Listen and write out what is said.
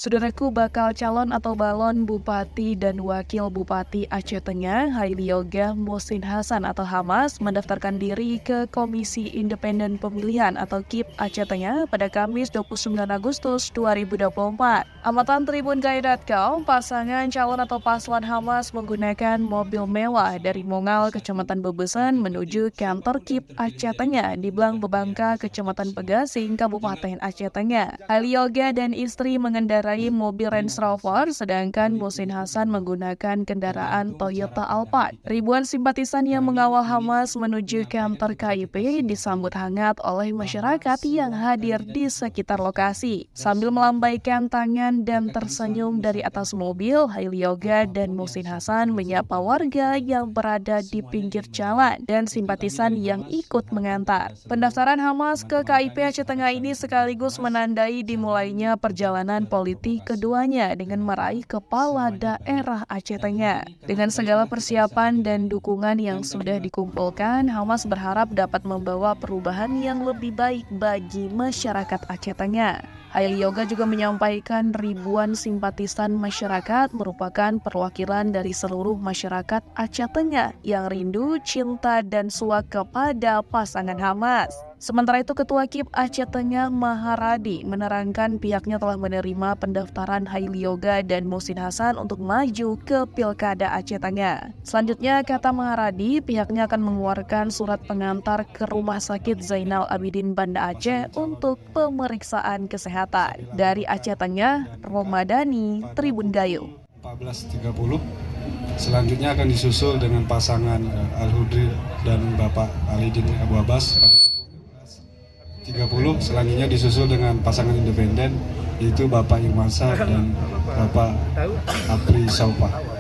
Saudaraku, bakal calon atau balon Bupati dan Wakil Bupati Aceh Tengah, Hailioga Muhsin Hasan atau Hamas, mendaftarkan diri ke Komisi Independen Pemilihan atau KIP Aceh Tengah pada Kamis 29 Agustus 2024. Amatan Tribungai.com, pasangan calon atau paslon Hamas menggunakan mobil mewah dari Mongal, Kecamatan Bebesan menuju kantor KIP Aceh Tengah di Blang Bebangka, Kecamatan Pegasing, Kabupaten Aceh Tengah. Hailioga dan istri mengendarai mobil Range Rover, sedangkan Muhsin Hasan menggunakan kendaraan Toyota Alphard. Ribuan simpatisan yang mengawal Hamas menuju kantor KIP disambut hangat oleh masyarakat yang hadir di sekitar lokasi. Sambil melambaikan tangan dan tersenyum dari atas mobil, Hailioga dan Muhsin Hasan menyapa warga yang berada di pinggir jalan dan simpatisan yang ikut mengantar. Pendaftaran Hamas ke KIP Aceh Tengah ini sekaligus menandai dimulainya perjalanan politik keduanya dengan meraih kepala daerah Aceh Tengah. Dengan segala persiapan dan dukungan yang sudah dikumpulkan, Hamas berharap dapat membawa perubahan yang lebih baik bagi masyarakat Aceh Tengah. Hailioga juga menyampaikan ribuan simpatisan masyarakat merupakan perwakilan dari seluruh masyarakat Aceh Tengah yang rindu, cinta, dan suak kepada pasangan Hamas. Sementara itu, Ketua KIP Aceh Tengah Maharadi menerangkan pihaknya telah menerima pendaftaran Hailioga dan Muhsin Hasan untuk maju ke Pilkada Aceh Tengah. Selanjutnya, kata Maharadi, pihaknya akan mengeluarkan surat pengantar ke Rumah Sakit Zainal Abidin Banda Aceh untuk pemeriksaan kesehatan. Dari Aceh Tengah, Romadani, Tribun Gayo. 14.30, selanjutnya akan disusul dengan pasangan Al-Hudri dan Bapak Alidin Abu Abbas pada pukul 30. Selanjutnya disusul dengan pasangan independen, yaitu Bapak Irmansyah dan Bapak Apri Saupa.